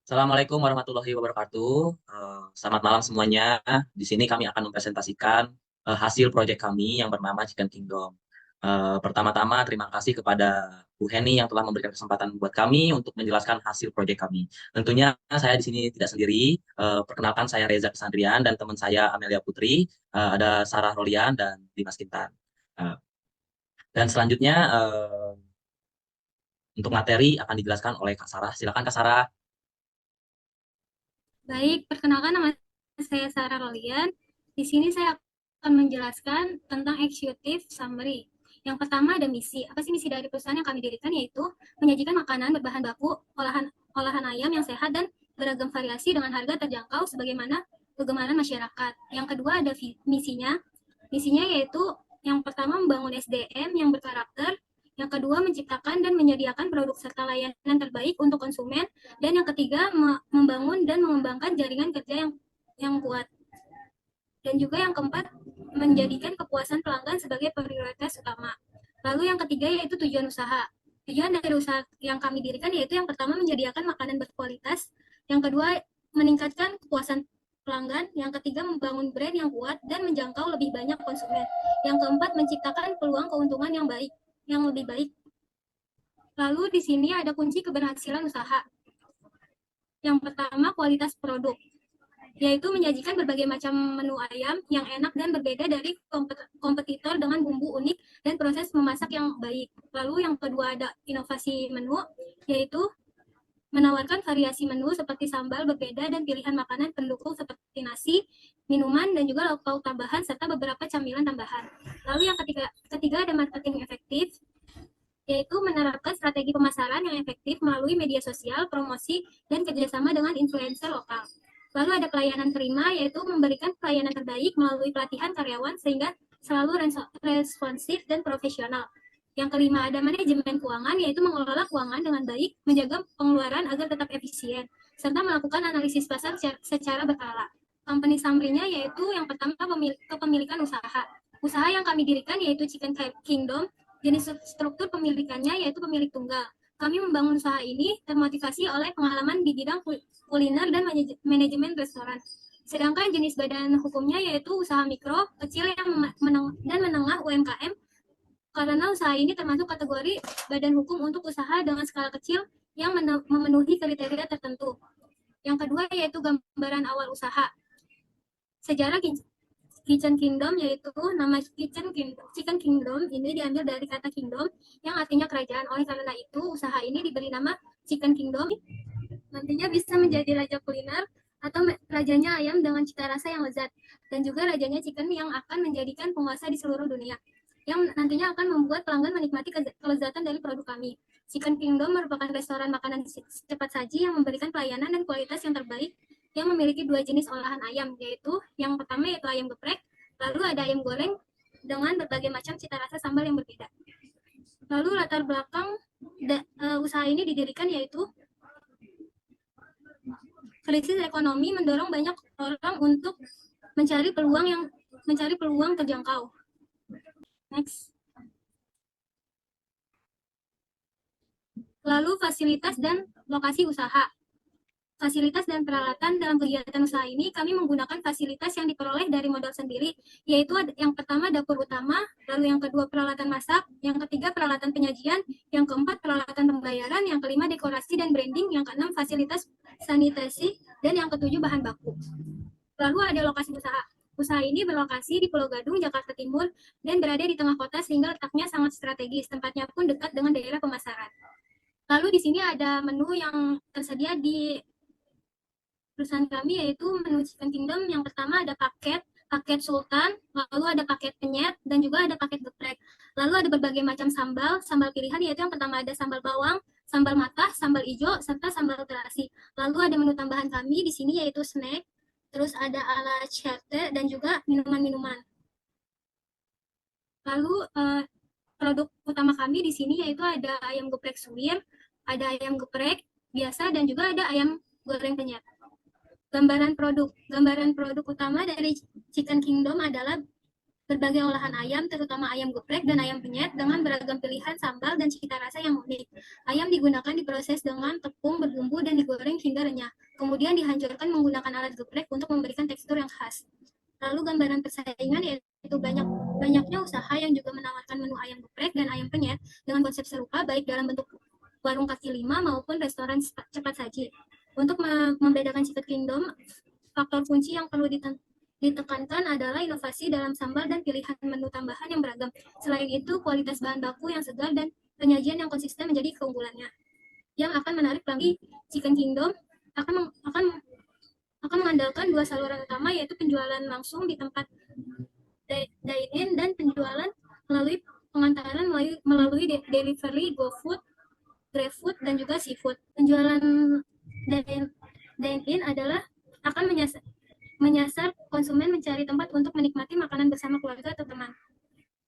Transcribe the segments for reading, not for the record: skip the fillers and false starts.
Assalamualaikum warahmatullahi wabarakatuh. Selamat malam semuanya. Di sini kami akan mempresentasikan hasil proyek kami yang bernama Chicken Kingdom. Pertama-tama terima kasih kepada Bu Heni yang telah memberikan kesempatan buat kami untuk menjelaskan hasil proyek kami. Tentunya saya di sini tidak sendiri. Perkenalkan saya Reza Kesandrian dan teman saya Amelia Putri. Ada Sarah Rolian dan Dimas Kintan. Eh, dan selanjutnya untuk materi akan dijelaskan oleh Kak Sarah. Silakan Kak Sarah. Baik, perkenalkan nama saya Sarah Rolian. Di sini saya akan menjelaskan tentang executive summary. Yang pertama ada misi. Apa sih misi dari perusahaan yang kami dirikan? Yaitu menyajikan makanan berbahan baku olahan olahan ayam yang sehat dan beragam variasi dengan harga terjangkau sebagaimana kegemaran masyarakat. Yang kedua ada misinya. Misinya yaitu yang pertama membangun SDM yang berkarakter, yang kedua menciptakan dan menyediakan produk serta layanan terbaik untuk konsumen, dan yang ketiga membangun dan mengembangkan jaringan kerja yang kuat. Dan juga yang keempat menjadikan kepuasan pelanggan sebagai prioritas utama. Lalu yang ketiga yaitu tujuan usaha. Tujuan dari usaha yang kami dirikan yaitu yang pertama menyediakan makanan berkualitas, yang kedua meningkatkan kepuasan pelanggan, yang ketiga membangun brand yang kuat dan menjangkau lebih banyak konsumen. Yang keempat menciptakan peluang keuntungan yang lebih baik. Lalu di sini ada kunci keberhasilan usaha. Yang pertama kualitas produk, yaitu menyajikan berbagai macam menu ayam yang enak dan berbeda dari kompetitor dengan bumbu unik dan proses memasak yang baik. Lalu yang kedua ada inovasi menu, yaitu menawarkan variasi menu seperti sambal berbeda dan pilihan makanan pendukung seperti nasi, minuman, dan juga lauk-lauk tambahan serta beberapa camilan tambahan. Lalu yang ketiga ada marketing efektif, yaitu menerapkan strategi pemasaran yang efektif melalui media sosial, promosi, dan kerjasama dengan influencer lokal. Lalu ada pelayanan prima, yaitu memberikan pelayanan terbaik melalui pelatihan karyawan sehingga selalu responsif dan profesional. Yang kelima ada manajemen keuangan, yaitu mengelola keuangan dengan baik, menjaga pengeluaran agar tetap efisien, serta melakukan analisis pasar secara berkala. Company summary-nya yaitu yang pertama kepemilikan usaha. Usaha yang kami dirikan yaitu Chicken Kingdom. Jenis struktur pemilikannya yaitu pemilik tunggal. Kami membangun usaha ini termotivasi oleh pengalaman di bidang kuliner dan manajemen restoran. Sedangkan jenis badan hukumnya yaitu usaha mikro, kecil yang dan menengah UMKM, karena usaha ini termasuk kategori badan hukum untuk usaha dengan skala kecil yang memenuhi kriteria tertentu. Yang kedua yaitu gambaran awal usaha. Sejarah Kitchen Kingdom, yaitu nama Chicken Kingdom ini diambil dari kata kingdom yang artinya kerajaan. Oleh karena itu, usaha ini diberi nama Chicken Kingdom. Nantinya bisa menjadi raja kuliner atau rajanya ayam dengan cita rasa yang lezat, dan juga rajanya chicken yang akan menjadikan penguasa di seluruh dunia, yang nantinya akan membuat pelanggan menikmati kelezatan dari produk kami. Chicken Kingdom merupakan restoran makanan cepat saji yang memberikan pelayanan dan kualitas yang terbaik, yang memiliki dua jenis olahan ayam, yaitu yang pertama yaitu ayam geprek, lalu ada ayam goreng dengan berbagai macam cita rasa sambal yang berbeda. Lalu latar belakang usaha ini didirikan yaitu krisis ekonomi mendorong banyak orang untuk mencari peluang terjangkau. Next. Lalu fasilitas dan lokasi usaha. Fasilitas dan peralatan dalam kegiatan usaha ini kami menggunakan fasilitas yang diperoleh dari modal sendiri, yaitu yang pertama dapur utama, lalu yang kedua peralatan masak, yang ketiga peralatan penyajian, yang keempat peralatan pembayaran, yang kelima dekorasi dan branding, yang keenam fasilitas sanitasi, dan yang ketujuh bahan baku. Lalu ada lokasi usaha. Usaha ini berlokasi di Pulau Gadung, Jakarta Timur, dan berada di tengah kota sehingga letaknya sangat strategis. Tempatnya pun dekat dengan daerah pemasaran. Lalu di sini ada menu yang tersedia di perusahaan kami, yaitu menu Chicken Kingdom. Yang pertama ada paket sultan, lalu ada paket penyet, dan juga ada paket geprek. Lalu ada berbagai macam sambal pilihan, yaitu yang pertama ada sambal bawang, sambal matah, sambal hijau, serta sambal terasi. Lalu ada menu tambahan kami di sini yaitu snack, terus ada ala carte, dan juga minuman-minuman. Lalu produk utama kami di sini yaitu ada ayam geprek suwir, ada ayam geprek biasa, dan juga ada ayam goreng penyet. Gambaran produk utama dari Chicken Kingdom adalah berbagai olahan ayam, terutama ayam geprek dan ayam penyet, dengan beragam pilihan sambal dan cita rasa yang unik. Ayam digunakan diproses dengan tepung, berbumbu, dan digoreng hingga renyah. Kemudian dihancurkan menggunakan alat geprek untuk memberikan tekstur yang khas. Lalu gambaran persaingan yaitu banyaknya usaha yang juga menawarkan menu ayam geprek dan ayam penyet dengan konsep serupa baik dalam bentuk warung kaki lima maupun restoran cepat saji. Untuk membedakan Chicken Kingdom, faktor kunci yang perlu ditekankan adalah inovasi dalam sambal dan pilihan menu tambahan yang beragam. Selain itu, kualitas bahan baku yang segar dan penyajian yang konsisten menjadi keunggulannya. Yang akan menarik pelanggan Chicken Kingdom akan akan mengandalkan dua saluran utama, yaitu penjualan langsung di tempat dine-in dan penjualan melalui pengantaran melalui delivery, GoFood, GrabFood, dan juga seafood. Penjualan dine-in adalah akan menyasar konsumen mencari tempat untuk menikmati makanan bersama keluarga atau teman.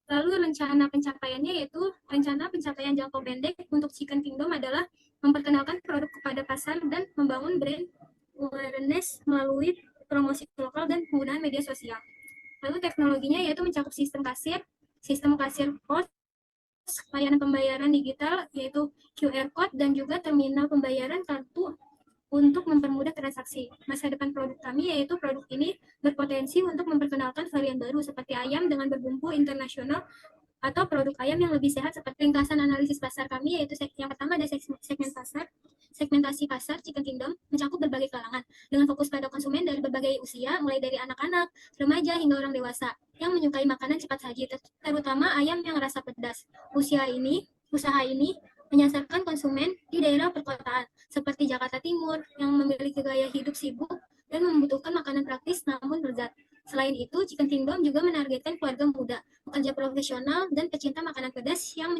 Lalu rencana pencapaiannya yaitu rencana pencapaian jangka pendek untuk Chicken Kingdom adalah memperkenalkan produk kepada pasar dan membangun brand awareness melalui promosi lokal dan penggunaan media sosial. Lalu teknologinya yaitu mencakup sistem kasir pos, layanan pembayaran digital yaitu QR code, dan juga terminal pembayaran kartu untuk mempermudah transaksi. Masa depan produk kami yaitu produk ini berpotensi untuk memperkenalkan varian baru seperti ayam dengan berbumbu internasional atau produk ayam yang lebih sehat. Seperti ringkasan analisis pasar kami yaitu yang pertama ada segmentasi pasar Chicken Kingdom mencakup berbagai kalangan dengan fokus pada konsumen dari berbagai usia, mulai dari anak-anak, remaja hingga orang dewasa yang menyukai makanan cepat saji, terutama ayam yang rasa pedas. Usaha ini menyasarkan konsumen di daerah perkotaan seperti Jakarta Timur yang memiliki gaya hidup sibuk dan membutuhkan makanan praktis namun lezat. Selain itu, Chicken Kingdom juga menargetkan keluarga muda, pekerja profesional, dan pecinta makanan pedas yang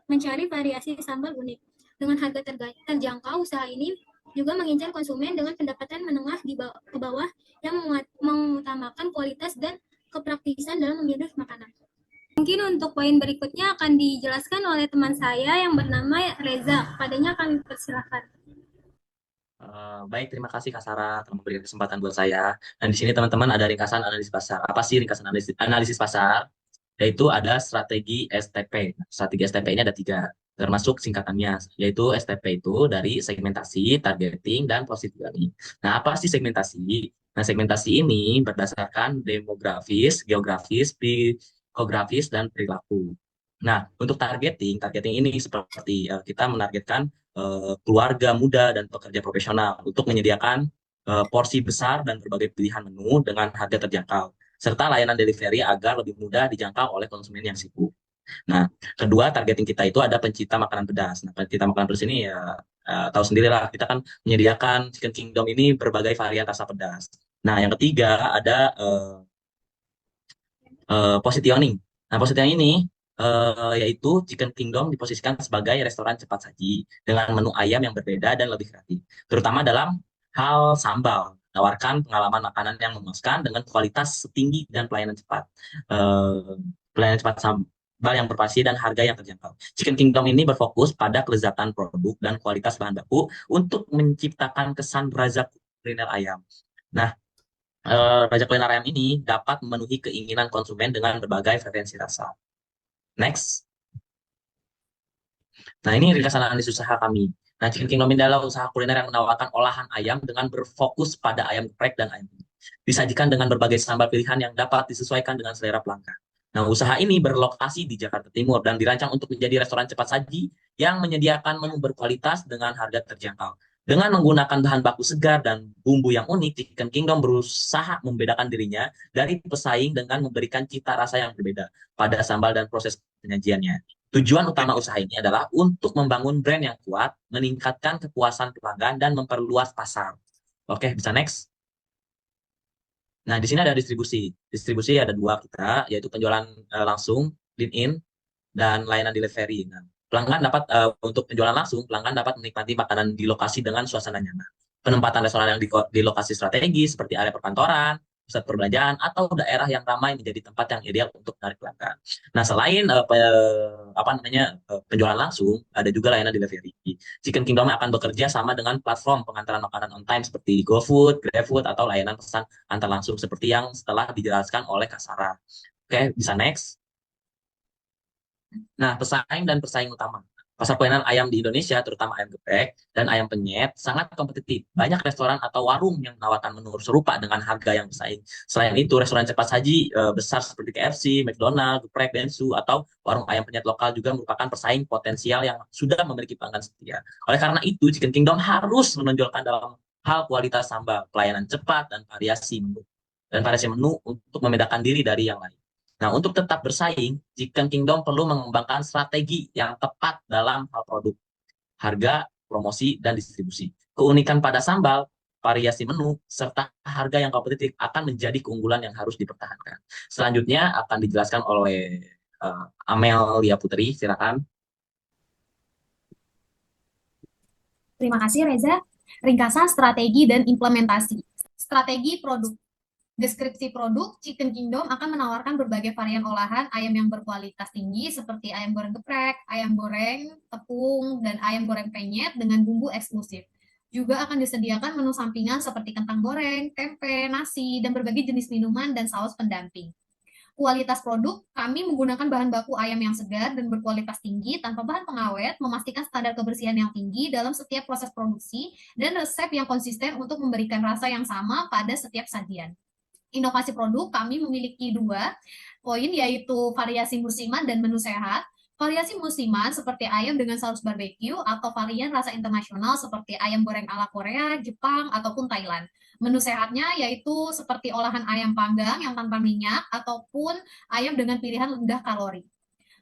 mencari variasi sambal unik. Dengan harga terjangkau, usaha ini juga mengincar konsumen dengan pendapatan menengah ke bawah yang mengutamakan kualitas dan kepraktisan dalam memilih makanan. Mungkin untuk poin berikutnya akan dijelaskan oleh teman saya yang bernama Reza. Kepadanya kami persilahkan. Baik, terima kasih Kak Sarah telah memberikan kesempatan buat saya. Dan di sini teman-teman ada ringkasan analisis pasar. Apa sih ringkasan analisis pasar? Yaitu ada strategi STP. Strategi STP ini ada tiga, termasuk singkatannya, yaitu STP itu dari segmentasi, targeting, dan positioning. Nah, apa sih segmentasi? Nah, segmentasi ini berdasarkan demografis, geografis, psikografis, dan perilaku. Nah, untuk targeting ini seperti kita menargetkan keluarga muda dan pekerja profesional untuk menyediakan porsi besar dan berbagai pilihan menu dengan harga terjangkau, serta layanan delivery agar lebih mudah dijangkau oleh konsumen yang sibuk. Nah, kedua targeting kita itu ada pencinta makanan pedas. Nah, pencinta makanan pedas ini ya tahu sendirilah, kita kan menyediakan Chicken Kingdom ini berbagai varian rasa pedas. Nah, yang ketiga ada positioning. Nah, positioning ini yaitu Chicken Kingdom diposisikan sebagai restoran cepat saji dengan menu ayam yang berbeda dan lebih kreatif, terutama dalam hal sambal, menawarkan pengalaman makanan yang memuaskan dengan kualitas setinggi dan pelayanan cepat. Pelayanan cepat sambal yang bervariasi dan harga yang terjangkau. Chicken Kingdom ini berfokus pada kelezatan produk dan kualitas bahan baku untuk menciptakan kesan raza kuliner ayam. Nah, Raja Kuliner Ayam ini dapat memenuhi keinginan konsumen dengan berbagai preferensi rasa. Next. Nah, ini ringkasan analisis usaha kami. Nah, Chicken Kingdom ini adalah usaha kuliner yang menawarkan olahan ayam dengan berfokus pada ayam geprek dan ayam penyet. Disajikan dengan berbagai sambal pilihan yang dapat disesuaikan dengan selera pelanggan. Nah, usaha ini berlokasi di Jakarta Timur dan dirancang untuk menjadi restoran cepat saji yang menyediakan menu berkualitas dengan harga terjangkau. Dengan menggunakan bahan baku segar dan bumbu yang unik, Chicken Kingdom berusaha membedakan dirinya dari pesaing dengan memberikan cita rasa yang berbeda pada sambal dan proses penyajiannya. Tujuan utama usaha ini adalah untuk membangun brand yang kuat, meningkatkan kepuasan pelanggan, dan memperluas pasar. Oke, bisa next. Nah, di sini ada distribusi. Distribusi ada dua kita, yaitu penjualan langsung, dine-in, dan layanan delivery. Nah, pelanggan dapat untuk penjualan langsung, pelanggan dapat menikmati makanan di lokasi dengan suasana nyaman. Penempatan restoran yang di lokasi strategis seperti area perkantoran, pusat perbelanjaan, atau daerah yang ramai menjadi tempat yang ideal untuk menarik pelanggan. Nah, selain penjualan langsung, ada juga layanan delivery. Chicken Kingdom akan bekerja sama dengan platform pengantaran makanan on time seperti GoFood, GrabFood, atau layanan pesan antar langsung seperti yang setelah dijelaskan oleh Kak Sarah. Oke, bisa next. Nah, pesaing dan persaing utama. Pasar pelayanan ayam di Indonesia, terutama ayam geprek dan ayam penyet, sangat kompetitif. Banyak restoran atau warung yang menawarkan menu serupa dengan harga yang bersaing. Selain itu, restoran cepat saji besar seperti KFC, McDonald, geprek, Densu, atau warung ayam penyet lokal juga merupakan pesaing potensial yang sudah memiliki pelanggan setia. Oleh karena itu, Chicken Kingdom harus menonjolkan dalam hal kualitas sambal, pelayanan cepat, dan variasi menu untuk membedakan diri dari yang lain. Nah, untuk tetap bersaing, Chicken Kingdom perlu mengembangkan strategi yang tepat dalam hal produk, harga, promosi, dan distribusi. Keunikan pada sambal, variasi menu, serta harga yang kompetitif akan menjadi keunggulan yang harus dipertahankan. Selanjutnya akan dijelaskan oleh Amelia Putri, silakan. Terima kasih Reza. Ringkasan strategi dan implementasi. Strategi produk. Deskripsi produk, Chicken Kingdom akan menawarkan berbagai varian olahan ayam yang berkualitas tinggi seperti ayam goreng geprek, ayam goreng tepung, dan ayam goreng penyet dengan bumbu eksklusif. Juga akan disediakan menu sampingan seperti kentang goreng, tempe, nasi, dan berbagai jenis minuman dan saus pendamping. Kualitas produk, kami menggunakan bahan baku ayam yang segar dan berkualitas tinggi tanpa bahan pengawet, memastikan standar kebersihan yang tinggi dalam setiap proses produksi, dan resep yang konsisten untuk memberikan rasa yang sama pada setiap sajian. Inovasi produk, kami memiliki 2 poin, yaitu variasi musiman dan menu sehat. Variasi musiman seperti ayam dengan saus barbeque atau varian rasa internasional seperti ayam goreng ala Korea, Jepang, ataupun Thailand. Menu sehatnya yaitu seperti olahan ayam panggang yang tanpa minyak ataupun ayam dengan pilihan rendah kalori.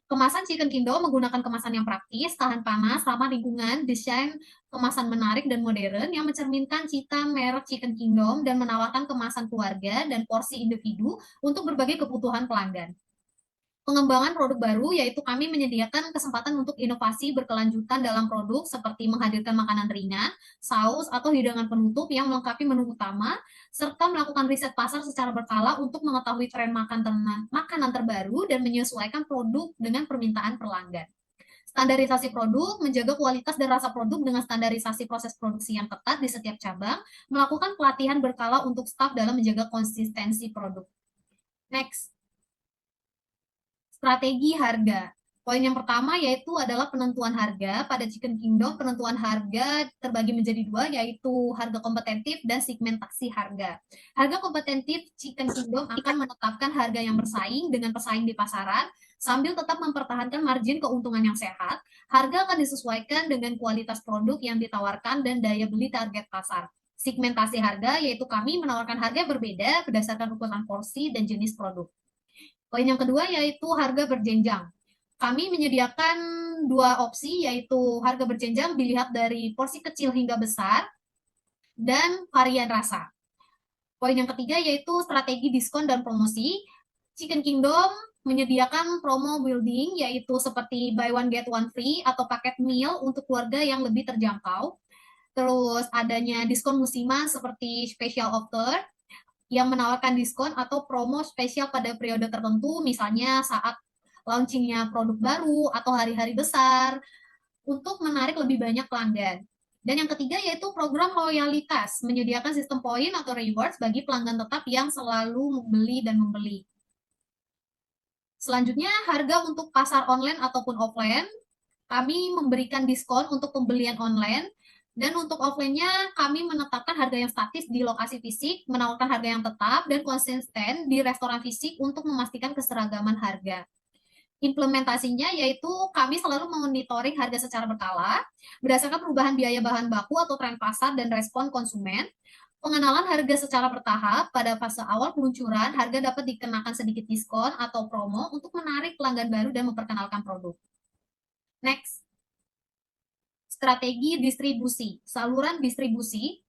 Kemasan Chicken Kingdom menggunakan kemasan yang praktis, tahan panas, ramah lingkungan, desain kemasan menarik dan modern yang mencerminkan cita merek Chicken Kingdom dan menawarkan kemasan keluarga dan porsi individu untuk berbagai kebutuhan pelanggan. Pengembangan produk baru, yaitu kami menyediakan kesempatan untuk inovasi berkelanjutan dalam produk seperti menghadirkan makanan ringan, saus, atau hidangan penutup yang melengkapi menu utama, serta melakukan riset pasar secara berkala untuk mengetahui tren makanan terbaru dan menyesuaikan produk dengan permintaan pelanggan. Standarisasi produk, menjaga kualitas dan rasa produk dengan standarisasi proses produksi yang ketat di setiap cabang, melakukan pelatihan berkala untuk staf dalam menjaga konsistensi produk. Next. Strategi harga. Poin yang pertama yaitu adalah penentuan harga. Pada Chicken Kingdom, penentuan harga terbagi menjadi 2, yaitu harga kompetitif dan segmentasi harga. Harga kompetitif, Chicken Kingdom akan menetapkan harga yang bersaing dengan pesaing di pasaran, sambil tetap mempertahankan margin keuntungan yang sehat. Harga akan disesuaikan dengan kualitas produk yang ditawarkan dan daya beli target pasar. Segmentasi harga, yaitu kami menawarkan harga yang berbeda berdasarkan ukuran porsi dan jenis produk. Poin yang kedua yaitu harga berjenjang. Kami menyediakan 2 opsi, yaitu harga berjenjang dilihat dari porsi kecil hingga besar dan varian rasa. Poin yang ketiga yaitu strategi diskon dan promosi. Chicken Kingdom menyediakan promo building, yaitu seperti buy one get one free atau paket meal untuk keluarga yang lebih terjangkau. Terus adanya diskon musiman seperti special offer, yang menawarkan diskon atau promo spesial pada periode tertentu, misalnya saat launchingnya produk baru atau hari-hari besar, untuk menarik lebih banyak pelanggan. Dan yang ketiga yaitu program loyalitas, menyediakan sistem poin atau rewards bagi pelanggan tetap yang selalu membeli dan membeli. Selanjutnya, harga untuk pasar online ataupun offline, kami memberikan diskon untuk pembelian online. Dan untuk offline-nya, kami menetapkan harga yang statis di lokasi fisik, menawarkan harga yang tetap dan konsisten di restoran fisik untuk memastikan keseragaman harga. Implementasinya yaitu kami selalu memonitoring harga secara berkala, berdasarkan perubahan biaya bahan baku atau tren pasar dan respon konsumen. Pengenalan harga secara bertahap, pada fase awal peluncuran, harga dapat dikenakan sedikit diskon atau promo untuk menarik pelanggan baru dan memperkenalkan produk. Next. Strategi distribusi, saluran distribusi.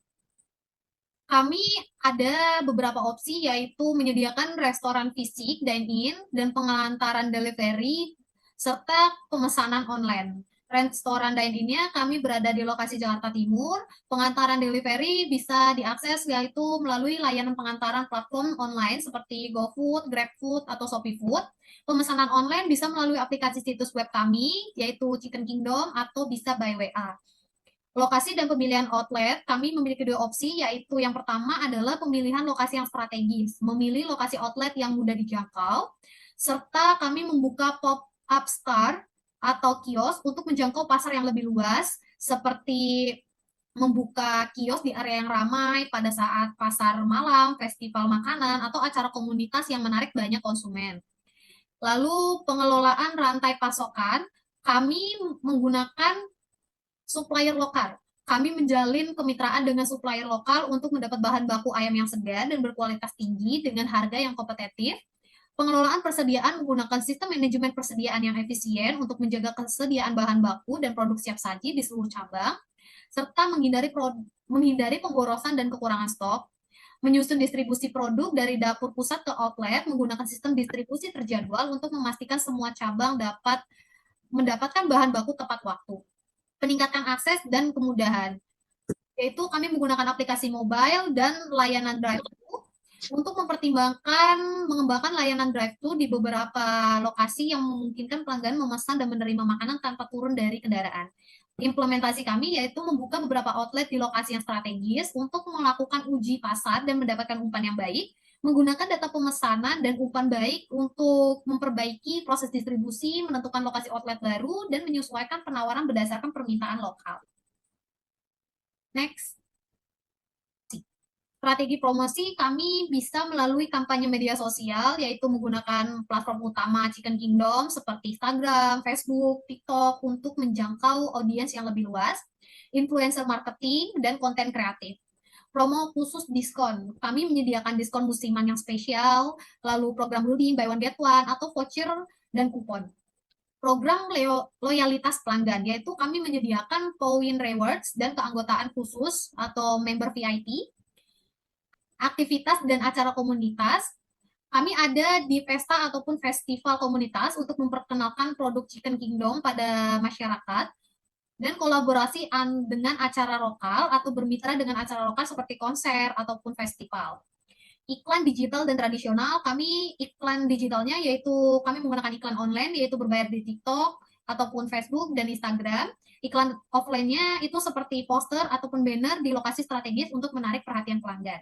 Kami ada beberapa opsi, yaitu menyediakan restoran fisik, dine-in, dan pengantaran delivery, serta pemesanan online. Restoran dine-in-nya kami berada di lokasi Jakarta Timur. Pengantaran delivery bisa diakses yaitu melalui layanan pengantaran platform online seperti GoFood, GrabFood, atau Shopee Food. Pemesanan online bisa melalui aplikasi situs web kami, yaitu Chicken Kingdom, atau bisa by WA. Lokasi dan pemilihan outlet, kami memiliki 2 opsi, yaitu yang pertama adalah pemilihan lokasi yang strategis, memilih lokasi outlet yang mudah dijangkau. serta kami membuka pop-up store atau kios untuk menjangkau pasar yang lebih luas, seperti membuka kios di area yang ramai pada saat pasar malam, festival makanan, atau acara komunitas yang menarik banyak konsumen. Lalu pengelolaan rantai pasokan, kami menggunakan supplier lokal. Kami menjalin kemitraan dengan supplier lokal untuk mendapat bahan baku ayam yang segar dan berkualitas tinggi dengan harga yang kompetitif. Pengelolaan persediaan menggunakan sistem manajemen persediaan yang efisien untuk menjaga kesediaan bahan baku dan produk siap saji di seluruh cabang, serta menghindari pemborosan dan kekurangan stok, menyusun distribusi produk dari dapur pusat ke outlet menggunakan sistem distribusi terjadwal untuk memastikan semua cabang dapat mendapatkan bahan baku tepat waktu. Peningkatan akses dan kemudahan, yaitu kami menggunakan aplikasi mobile dan layanan drive-thru untuk mengembangkan layanan drive-thru di beberapa lokasi yang memungkinkan pelanggan memesan dan menerima makanan tanpa turun dari kendaraan. Implementasi kami yaitu membuka beberapa outlet di lokasi yang strategis untuk melakukan uji pasar dan mendapatkan umpan yang baik, menggunakan data pemesanan dan umpan baik untuk memperbaiki proses distribusi, menentukan lokasi outlet baru, dan menyesuaikan penawaran berdasarkan permintaan lokal. Next. Strategi promosi kami bisa melalui kampanye media sosial, yaitu menggunakan platform utama Chicken Kingdom seperti Instagram, Facebook, TikTok untuk menjangkau audiens yang lebih luas, influencer marketing, dan konten kreatif. Promo khusus diskon, kami menyediakan diskon musiman yang spesial, lalu program ruling, buy one get one, atau voucher dan kupon. Program loyalitas pelanggan, yaitu kami menyediakan poin rewards dan keanggotaan khusus atau member VIP, aktivitas dan acara komunitas. Kami ada di pesta ataupun festival komunitas untuk memperkenalkan produk Chicken Kingdom pada masyarakat, dan kolaborasi dengan acara lokal atau bermitra dengan acara lokal seperti konser ataupun festival. Iklan digital dan tradisional, kami iklan digitalnya yaitu kami menggunakan iklan online, yaitu berbayar di TikTok ataupun Facebook dan Instagram. Iklan offline-nya itu seperti poster ataupun banner di lokasi strategis untuk menarik perhatian pelanggan.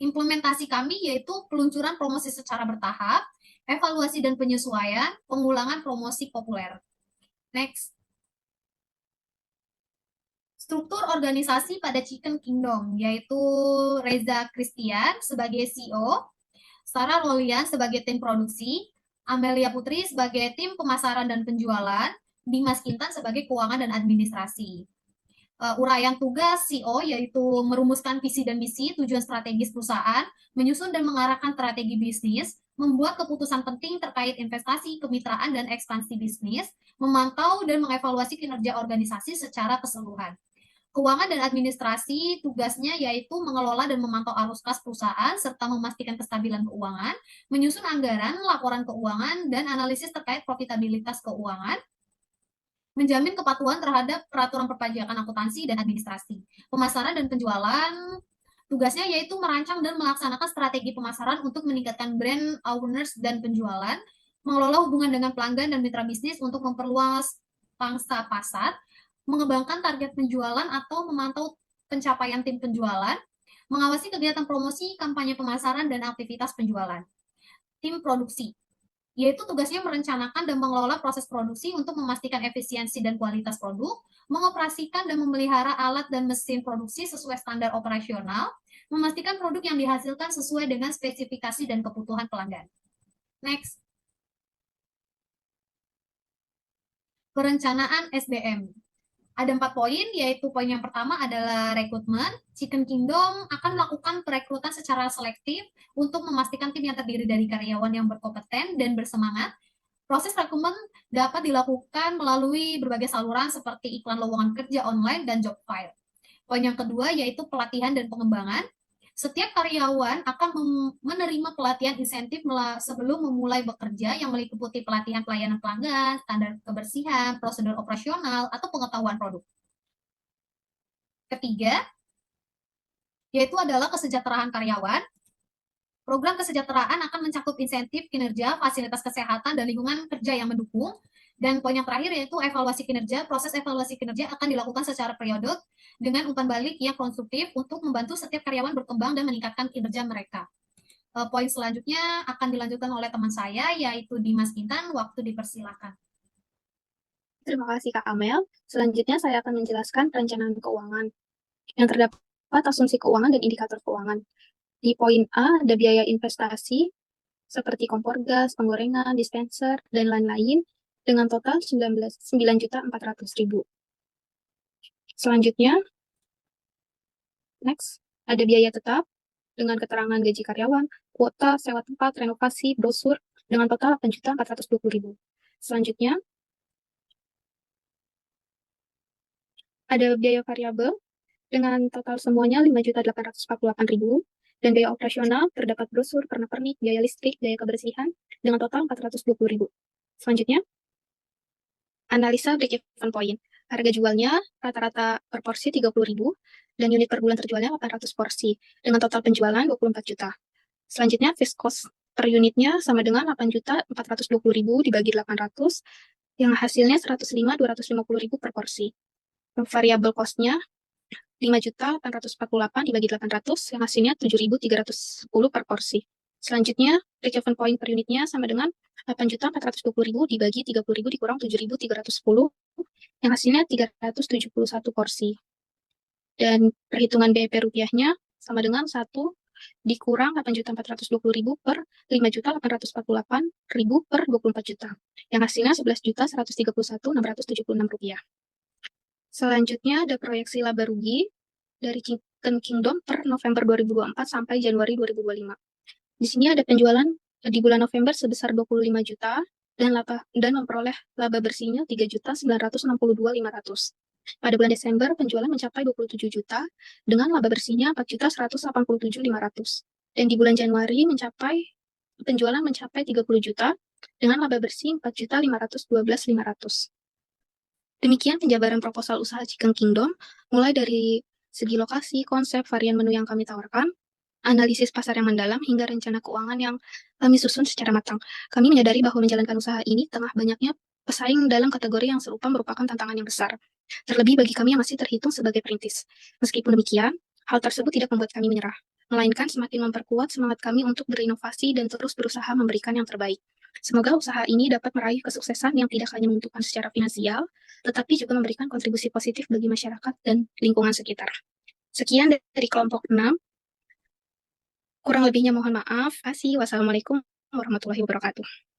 Implementasi kami yaitu peluncuran promosi secara bertahap, evaluasi dan penyesuaian, pengulangan promosi populer. Next. Struktur organisasi pada Chicken Kingdom, yaitu Reza Christian sebagai CEO, Sarah Rolian sebagai tim produksi, Amelia Putri sebagai tim pemasaran dan penjualan, Dimas Kintan sebagai keuangan dan administrasi. Uraian tugas CEO yaitu merumuskan visi dan misi, tujuan strategis perusahaan, menyusun dan mengarahkan strategi bisnis, membuat keputusan penting terkait investasi, kemitraan, dan ekspansi bisnis, memantau dan mengevaluasi kinerja organisasi secara keseluruhan. Keuangan dan administrasi tugasnya yaitu mengelola dan memantau arus kas perusahaan serta memastikan kestabilan keuangan, menyusun anggaran, laporan keuangan, dan analisis terkait profitabilitas keuangan, menjamin kepatuhan terhadap peraturan perpajakan, akuntansi, dan administrasi. Pemasaran dan penjualan tugasnya yaitu merancang dan melaksanakan strategi pemasaran untuk meningkatkan brand awareness dan penjualan, mengelola hubungan dengan pelanggan dan mitra bisnis untuk memperluas pangsa pasar, mengembangkan target penjualan atau memantau pencapaian tim penjualan, mengawasi kegiatan promosi, kampanye pemasaran, dan aktivitas penjualan. Tim produksi, yaitu tugasnya merencanakan dan mengelola proses produksi untuk memastikan efisiensi dan kualitas produk, mengoperasikan dan memelihara alat dan mesin produksi sesuai standar operasional, memastikan produk yang dihasilkan sesuai dengan spesifikasi dan kebutuhan pelanggan. Next. Perencanaan SDM. Ada 4 poin, yaitu poin yang pertama adalah rekrutmen. Chicken Kingdom akan melakukan perekrutan secara selektif untuk memastikan tim yang terdiri dari karyawan yang berkompeten dan bersemangat. Proses rekrutmen dapat dilakukan melalui berbagai saluran seperti iklan lowongan kerja online dan job file. Poin yang kedua yaitu pelatihan dan pengembangan. Setiap karyawan akan menerima pelatihan insentif sebelum memulai bekerja yang meliputi pelatihan pelayanan pelanggan, standar kebersihan, prosedur operasional, atau pengetahuan produk. Ketiga, yaitu adalah kesejahteraan karyawan. Program kesejahteraan akan mencakup insentif kinerja, fasilitas kesehatan, dan lingkungan kerja yang mendukung. Dan poin yang terakhir yaitu evaluasi kinerja. Proses evaluasi kinerja akan dilakukan secara periodik dengan umpan balik yang konstruktif untuk membantu setiap karyawan berkembang dan meningkatkan kinerja mereka. Poin selanjutnya akan dilanjutkan oleh teman saya, yaitu Dimas Intan. Waktu dipersilakan. Terima kasih Kak Amel. Selanjutnya saya akan menjelaskan perencanaan keuangan yang terdapat asumsi keuangan dan indikator keuangan. Di poin A ada biaya investasi seperti kompor gas, penggorengan, dispenser, dan lain-lain dengan total 9.400.000. Selanjutnya, next, ada biaya tetap dengan keterangan gaji karyawan, kuota, sewa tempat, renovasi, brosur dengan total 8.420.000. Selanjutnya, ada biaya variabel dengan total semuanya 5.848.000 dan biaya operasional terdapat brosur, pernak-pernik, biaya listrik, biaya kebersihan dengan total 420.000. Selanjutnya, analisa break-even point. Harga jualnya rata-rata per porsi 30.000 dan unit per bulan terjualnya 800 porsi dengan total penjualan 24 juta. Selanjutnya, fixed cost per unitnya sama dengan 8.420.000 dibagi 800 yang hasilnya 105.250.000 per porsi. Variable cost-nya 5.848 dibagi 800 yang hasilnya 7.310 per porsi. Selanjutnya, break-even point per unitnya sama dengan 8.420.000 dibagi 30.000 dikurang 7.310 yang hasilnya 371 porsi. Dan perhitungan BEP rupiahnya sama dengan 1 dikurang 8.420.000 per 5.848.000 per 24 juta. Yang hasilnya 11.131.676 rupiah. Selanjutnya ada proyeksi laba rugi dari Chicken Kingdom per November 2024 sampai Januari 2025. Di sini ada penjualan di bulan November sebesar 25 juta dan memperoleh laba bersihnya 3.962.500. Pada bulan Desember penjualan mencapai 27 juta dengan laba bersihnya 4.187.500. Dan di bulan Januari penjualan mencapai 30 juta dengan laba bersih 4.512.500. Demikian penjabaran proposal usaha Chicken Kingdom, mulai dari segi lokasi, konsep, varian menu yang kami tawarkan, analisis pasar yang mendalam, hingga rencana keuangan yang kami susun secara matang. Kami menyadari bahwa menjalankan usaha ini tengah banyaknya pesaing dalam kategori yang serupa merupakan tantangan yang besar. Terlebih bagi kami yang masih terhitung sebagai perintis. Meskipun demikian, hal tersebut tidak membuat kami menyerah, melainkan semakin memperkuat semangat kami untuk berinovasi dan terus berusaha memberikan yang terbaik. Semoga usaha ini dapat meraih kesuksesan yang tidak hanya menentukan secara finansial, tetapi juga memberikan kontribusi positif bagi masyarakat dan lingkungan sekitar. Sekian dari kelompok 6. Kurang lebihnya mohon maaf. Wassalamualaikum warahmatullahi wabarakatuh.